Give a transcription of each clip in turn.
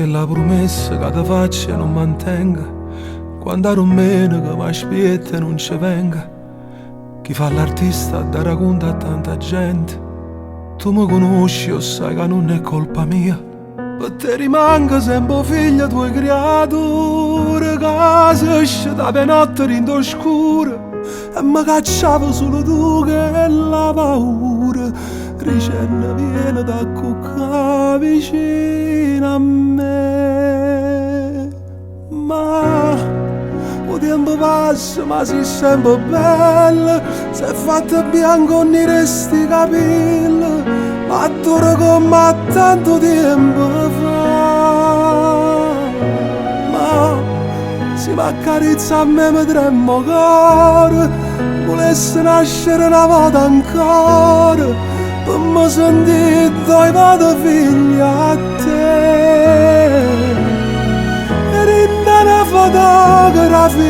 che la promessa che ti faccia non mantenga, quando a domenica mi aspetta e non ci venga. Chi fa l'artista da racconta a tanta gente. Tu mi conosci o sai che non è colpa mia. Per te rimanga sempre figlia tua creatura, che si esce da penotte in oscura e mi cacciavo solo tu che la paura. Ricerna viene da cucca vicino a me. Ma il tempo passa ma sei sempre bella, sei fatta bianco e neri sti capelli, ma dura come tanto tempo fa. Ma se mi accarezza a me mi tremo cuore, volesse nascere una volta ancora, per mi sentire due vado figlia a te. Una fotografia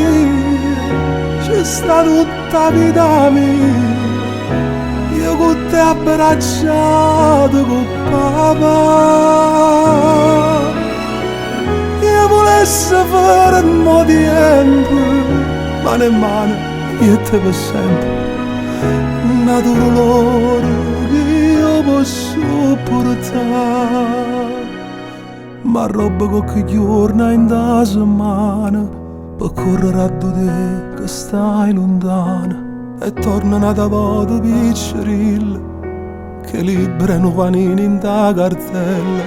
c'è sta tutta vita mia, io con te abbracciato con papà. Io volessi fare un po' di tempo, mano in mano, io e te per sempre, una dolore che io posso portare. Ma roba qualche giorno in da settimana, per correre a te che stai lontana, e torna una volta piccerilla che liberano panini in da cartella.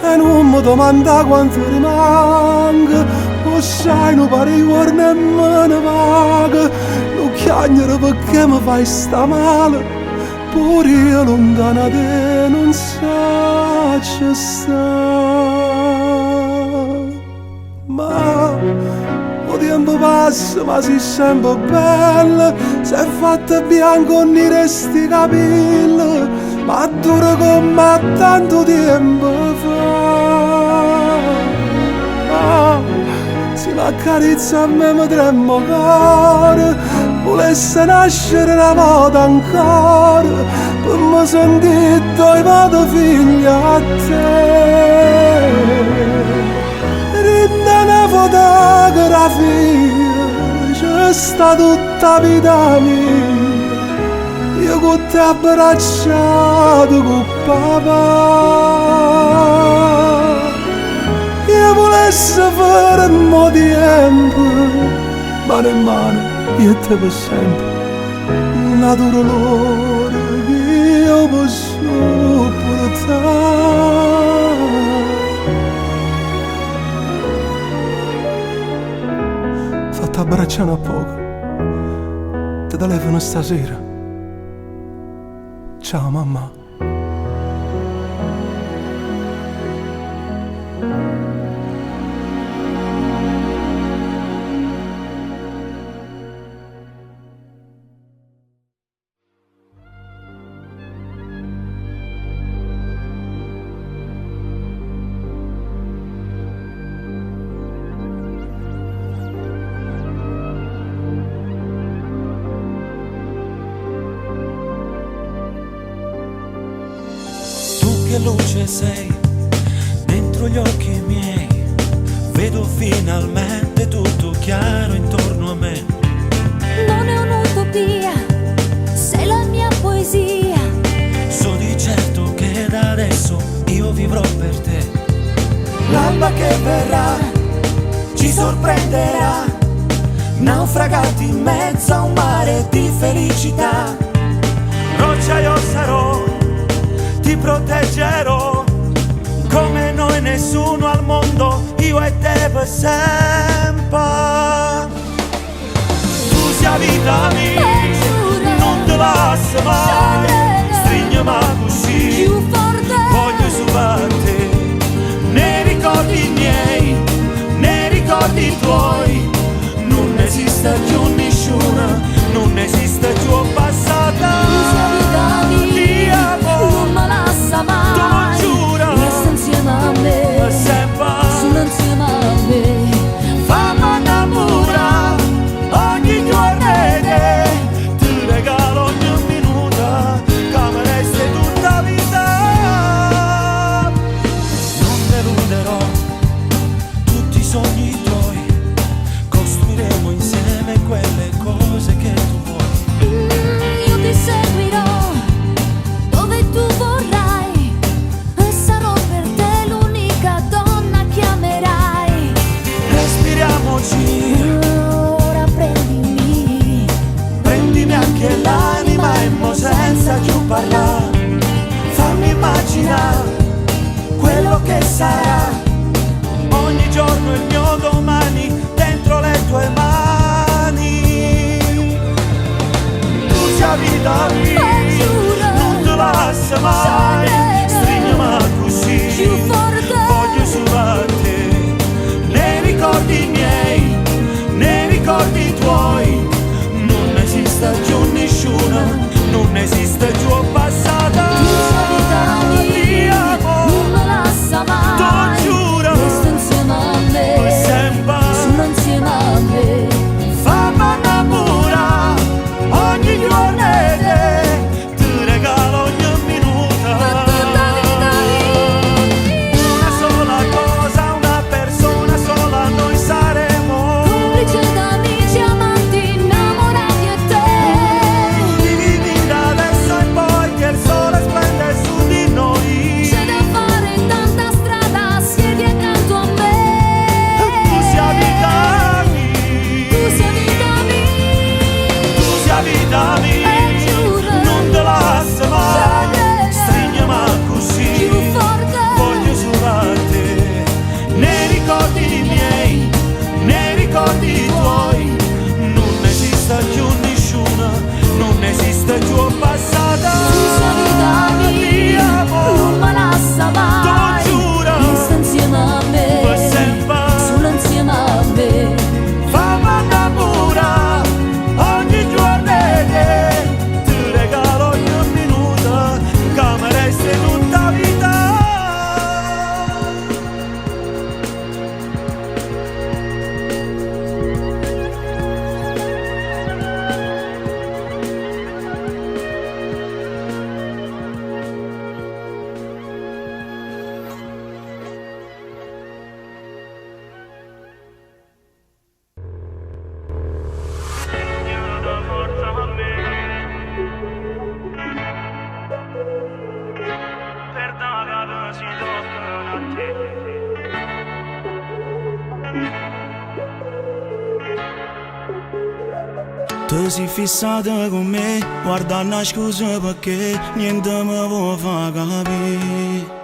E non mi domanda quanto rimanga, o sai non pare i giorni e me ne vaga. Non chiagnere perché mi fai sta male, pure io lontana da te non saccio sta. Ma il tempo passa ma sei sempre bella, sei fatta bianco e neri sti capelli, ma dura come tanto tempo fa. Se mi accarezza a me mi tremo cuore, volesse nascere una volta ancora, per mi sentire due vado figlia a te. Rinda una fotografia, c'è sta tutta vita mia, io con te abbracciato con papà. Io volessi fare un po' di tempo, mano in mano, io e te per sempre, una dolore che io posso portare. Fatta abbracciare a poco, ti telefono stasera. Ciao mamma. Che luce sei dentro gli occhi miei, vedo finalmente tutto chiaro intorno a me. Non è un'utopia, sei la mia poesia. So di certo che da adesso io vivrò per te. L'alba che verrà ci sorprenderà, naufragati in mezzo a un mare di felicità. Roccia io sarò, ti proteggerò, come noi nessuno al mondo, io e te per sempre. Tu sei vita mia, non te lascio mai, stringiami così, voglio superare. Nei ricordi miei, nei ricordi tuoi, non esiste più nessuno, non esiste più passata. Non me lascia mai, resta insieme a me, sono insieme a me. Fammi innamorare ogni giorno di te, ti regalo ogni minuto, che mi resta tutta vita. giorno e il mio domani dentro le tue mani. Tu sei vita mia, non ti lascio mai, stringiami così, voglio solo a te. Nei ricordi miei, nei ricordi tuoi, non esiste più nessuno, non esiste più passata. Tu sei vita mia, non me lascia mai, T'ho giuro, resta insieme a me, per sempre. sono insieme a me. Fammi innamorare ogni giorno e te, ti regalo ogni minuto. Per tutta vita mia, Una sola cosa, una persona sola, noi saremo. complice d'amici, amanti, innamorati e te. Vivi da adesso e poi che il sole splende su di noi. C'è da fare tanta strada, siedi accanto a me. Tu sia vita mia, Tu sei vita mia, tu sia vita mia, giuro, non te lascio mai, Scegliere. stringiami così, più forte. voglio solo a te. Nei ricordi miei, nei ricordi tuoi, non esiste più nessuno, non esiste più passata. Tu sei vita mia, non me lascia mai, T'ho giuro, resta insieme a me, per sempre. solo insieme a me. Fammi innamorare ogni giorno e te, ti regalo ogni minuto, che mi resti tutta vita. Tu sei fissata con me, guarda una scusa perché niente mi vuoi far capire.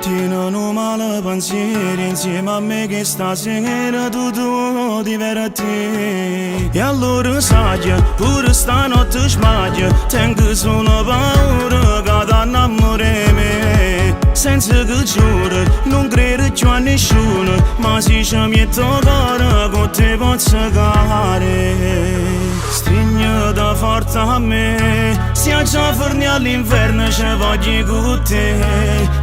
Tieni male pensieri insieme a me che stasera tutto diverti. E allora sai, pure stanotte sbaglia, tengo solo paura che ti innamori me. Senza che giuro, non credo più a nessuno, ma se ci metto cuore con te posso cagare. Strignete forte a me, sia già forni all'inverno ci voglio con te.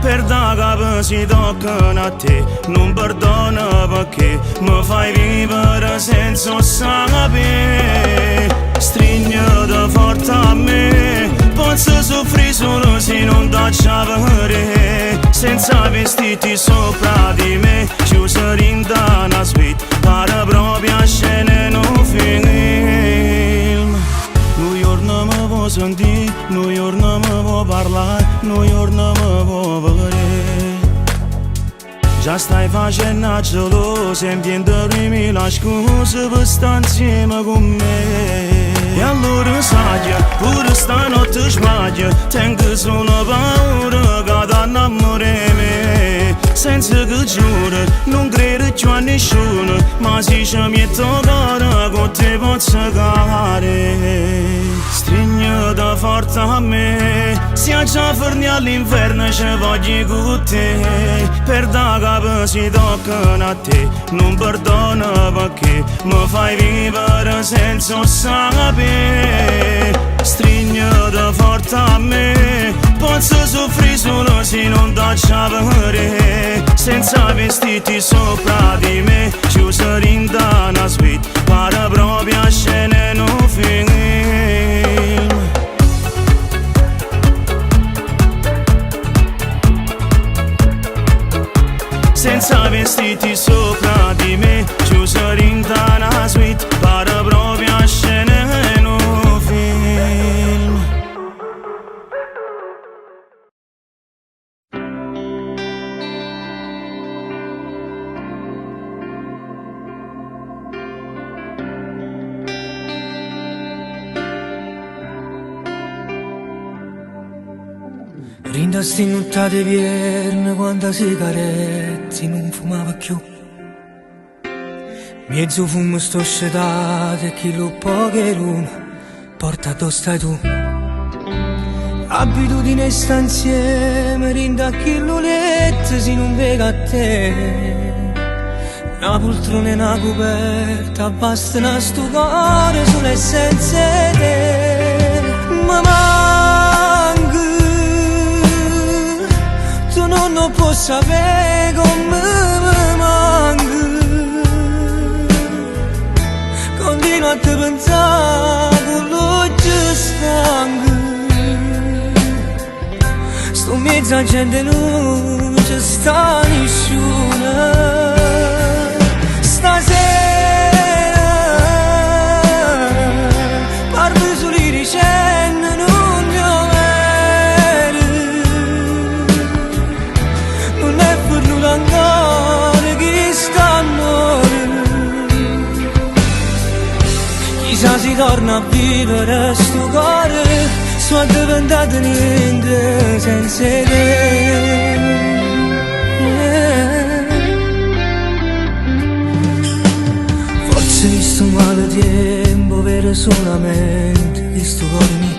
Per da capo si toccano a te, non perdono perché mi fai vivere senza sapere. Strignete forte a me, posso soffrire solo se non ti avere. Senza vestiti sopra di me, chiuso in una suite, pare proprio a scena in un film. Un giorno mi vuoi sentire, un giorno mi vuoi parlare, un giorno mi vuoi vedere. Già stai facendo a geloso, empiendomi la scusa per stare insieme con me. E allora sai, pure stanotte sbaglia, tengo solo paura che ti innamori me. Senza che giuro, non credo più a nessuno, ma se ci metto cuore con te posso cagare. Strignete forte a me, sia già forni all'inverno ci voglio con te. Per da capo si toccano a te, non perdono perché mi fai vivere senza sapere. Strignete forte a me, posso soffrire solo se non ti avere. Senza vestiti sopra di me, chiuso in una suite, pare proprio a scena in un film. Senza vestiti sopra di me, chiuso in una suite, pare proprio a scena in un film. Rindasti nuttate vierne quanta sigaretta, mezzi non fumava più. Mezzo fumo sto scedato e chi lo pocherone porta addosso stai tu. Abitudine sta insieme, rinda chi lo lette se non vega a te. Una poltrona e una coperta, basta una sto cuore sulle essenze te. Ma manca, tu non puoi sapere come mi manca. Continuo a te pensare con l'occhio stanco. Sto mezzo a gente non ci sta nessuno. Stasera parlo solo dicendo non mi vero. Non è per nulla ancora che sta a morire. Chissà si torna a vivere sto cuore, sono diventato niente senza te. Forse di sto male tempo vero solamente di sto cuore mio.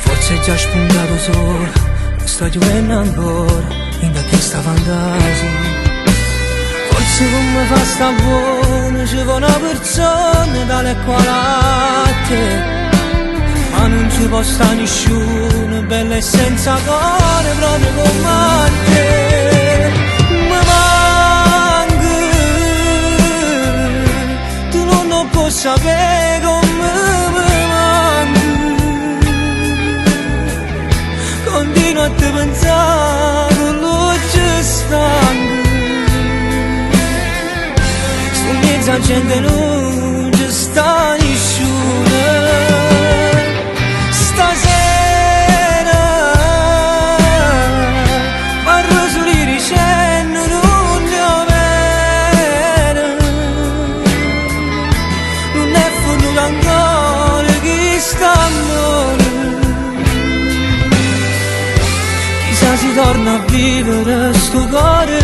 Forse è già spuntato solo, sta giovendo ancora in da questa fantasia. Forse come fa sta buona c'è una persona tale quale a te. Ma non ci può stare nessuno, bella e senza cuore proprio come te. Mi manca, tu non puoi sapere come mi manca. Continuo a te pensare con l'occhio stanco. Sto in mezzo a gente non ci sta nessuno. Stasera parlo solo dicendo non mi vero. Non è venuto ancora chi sta a morire. Chissà si torna a vivere sto cuore,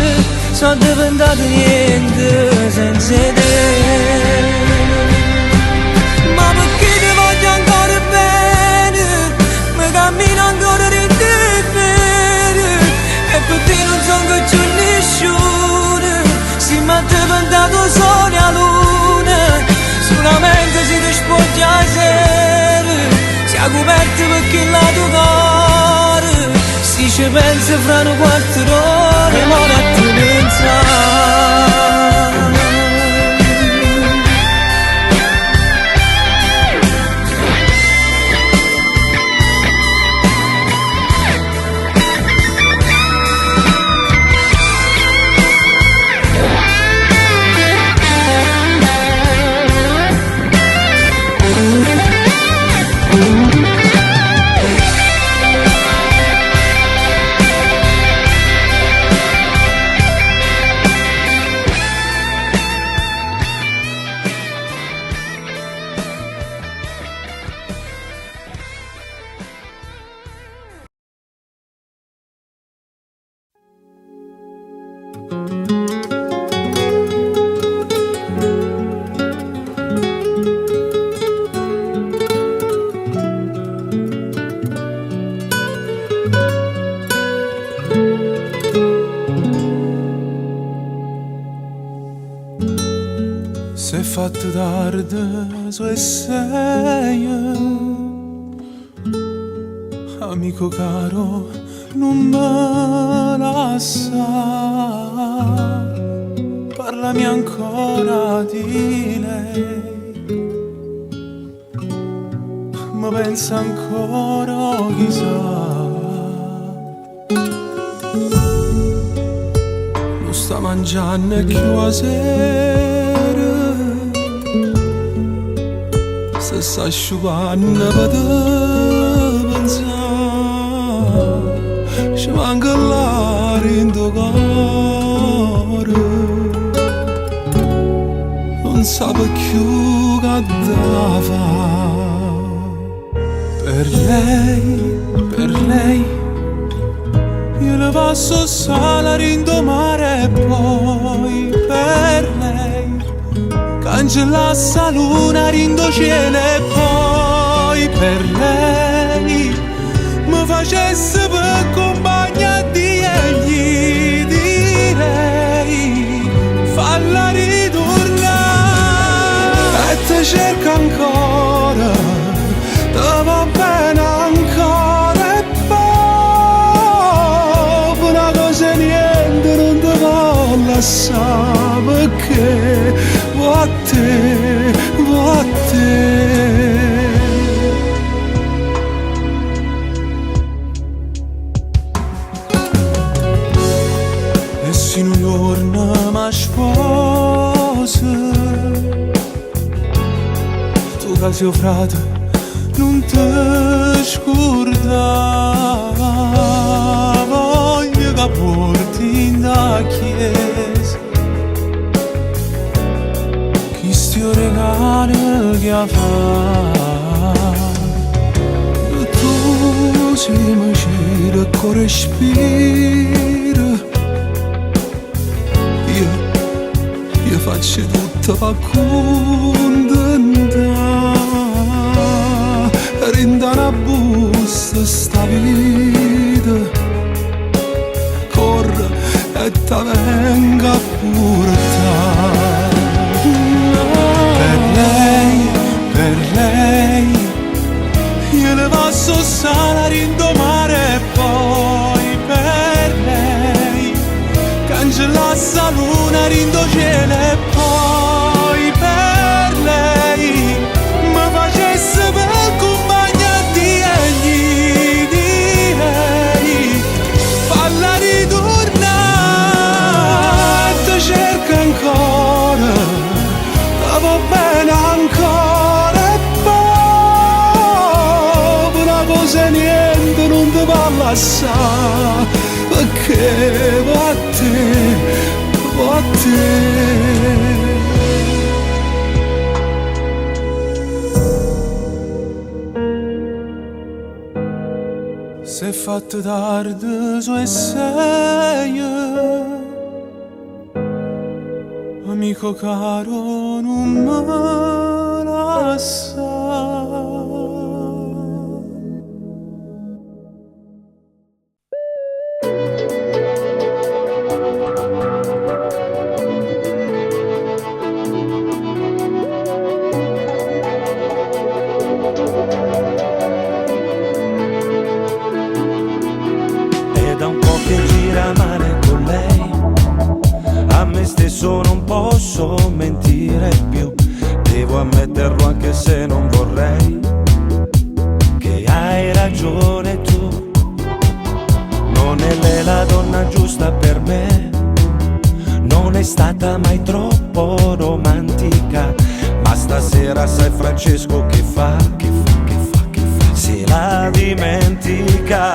sono diventato niente senza te. Ma perché ti voglio ancora bene, mi cammino ancora di te bene. E per te non sono che c'è nessuno, si mi ha diventato sole a luna. Solamente si ti spoglia a sera, si è coperto perché la tua cuore. Si ci pensa fra un quarto d'ora, ma non ti pensare. Se è fatto tardi su e sei, amico caro, non me lascia. Parlami ancora di lei, ma pensa ancora chissà. Lo sta mangiando e più a sera, se sta asciugando per te pensare. Ci manca l'aria in tuo cuore, non sa più che da fa. Per lei io le passo sala rindomare e poi per lei cancellasse la luna rindo cielo e poi per lei mi facesse per compagnia di egli direi falla ritornare e te cerca ancora te va bene ancora e poi una cosa niente non te va lasciare perché vuoi a te, vuoi a te. E se un giorno mi sposi tu che sei frate non ti scordare voglio che porti in da chiesa chi sto regalo che fa tu si mi gira con respiro io faccio tutto per contentare rinda una busta sta vita corre e te venga a portare per lei io le passo sala rindomare e poi per lei cancellasse la luna rindo cielo e poi per lei mi facesse per compagnia di egli direi falla ritornare te cerca ancora te va bene ancora e poi una cosa niente non ti va lasciare perché va a te, va a te. Se è fatto tardi su e sei amico caro non me lascia. Non posso mentire più, devo ammetterlo anche se non vorrei, che hai ragione tu, non è lei la donna giusta per me, non è stata mai troppo romantica, ma stasera sai Francesco che fa, se la dimentica,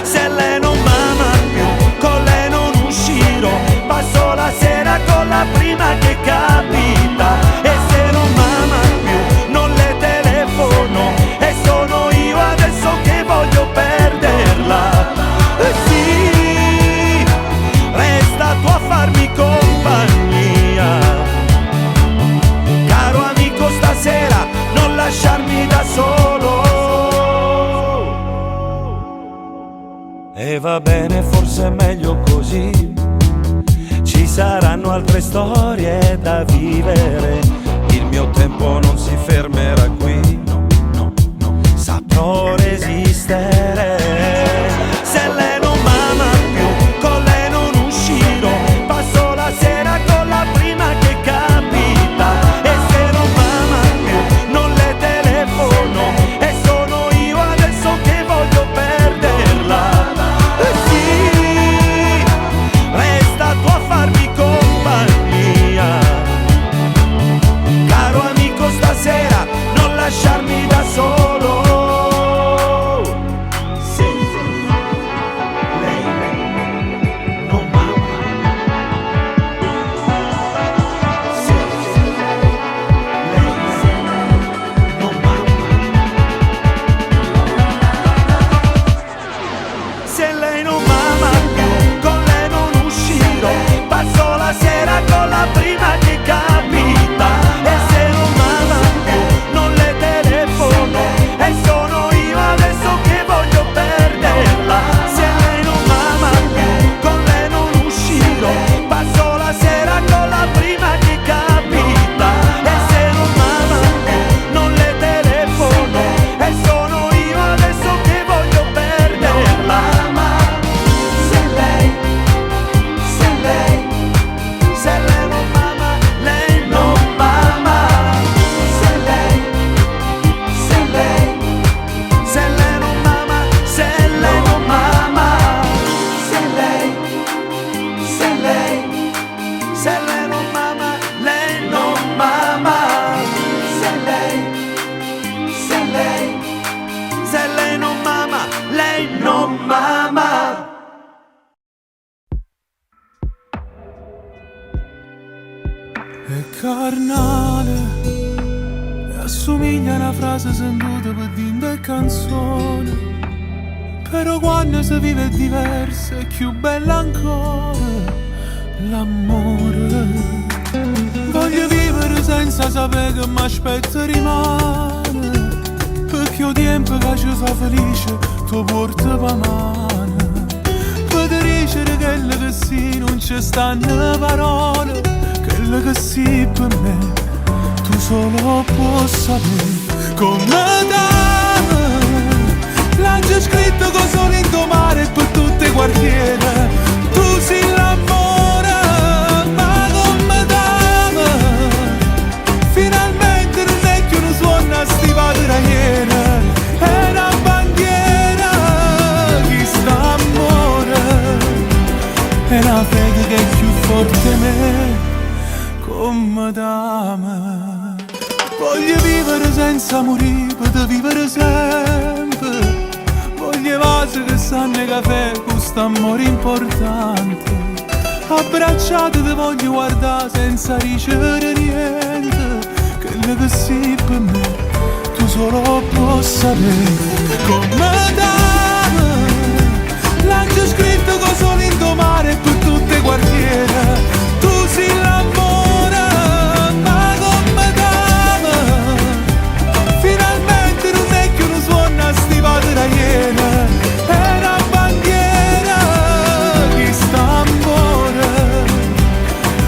se lei non m'ama più, con lei non uscirò, passo la sera con la prima che capita e se non m'ama più non le telefono e sono io adesso che voglio perderla. Sì, resta tu a farmi compagnia, caro amico stasera non lasciarmi da solo. E va bene, forse è meglio così, ci saranno altre storie da vivere, il mio tempo non si fermerà qui, no, saprò resistere. Se lei non m'ama più, con lei non uscirò, passo la sera con la prima che capita e se non m'ama più non le telefono e sono io adesso che voglio perderla. Lasciarmi da solo. sera con la prima che capita. E se non m'ama non le telefono, e sono io adesso che voglio perderla. Se lei non m'ama con lei non uscirò, passo la sera con la prima che capita. E se non m'ama non le telefono, e sono io adesso che voglio perderla. Se lei non m'ama, lei non m'ama. Se lei non m'ama, se lei non m'ama. Se lei non m'ama, lei non m'ama. Se lei non m'ama, lei non m'ama. È carnale e assomiglia a una frase sentuta per dire canzone, però quando si vive diverso è più bella ancora l'amore. Voglio vivere senza sapere che mi aspetta rimane, perché il tempo che ci fa felice tu porta per mano. Per dicere quello che sì non ci stanno parole, quello che sì per me tu solo puoi sapere. Come dame l'angelo scritto con solo in tuo mare per tutte quartiere, tu sei l'amore. Ma come dame finalmente non è che uno suona stivata da ieri, è una bandiera chi sta amore, è una fede che è più forte di me. Come dame voglio vivere senza morire, per vivere sempre. Voglio vasi che sanno il caffè, questo amore importante. Abbracciate ti voglio guardare senza ricevere niente, quello che sì per me tu solo puoi sapere. Come dame l'angelo scritto con solo in tuo mare per tutte quartiere, tu sei l'amore. Ma come dame finalmente non è che uno suona stivata da ieri, è una bandiera chi sta amore,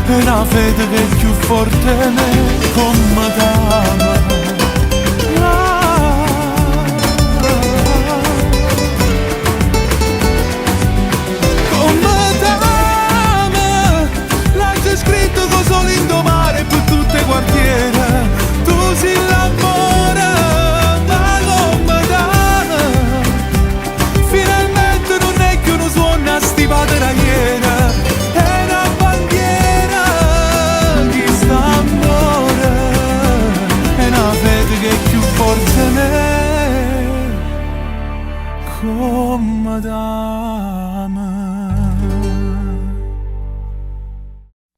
è una fede che è più forte di me. Come dame scritto con solo in tuo mare per tutte quartiere, tu sei l'amore. Ma come dame finalmente non è che uno suona stivata da ieri, è una bandiera chi sta amore, è una fede che è più forte di me. Come dame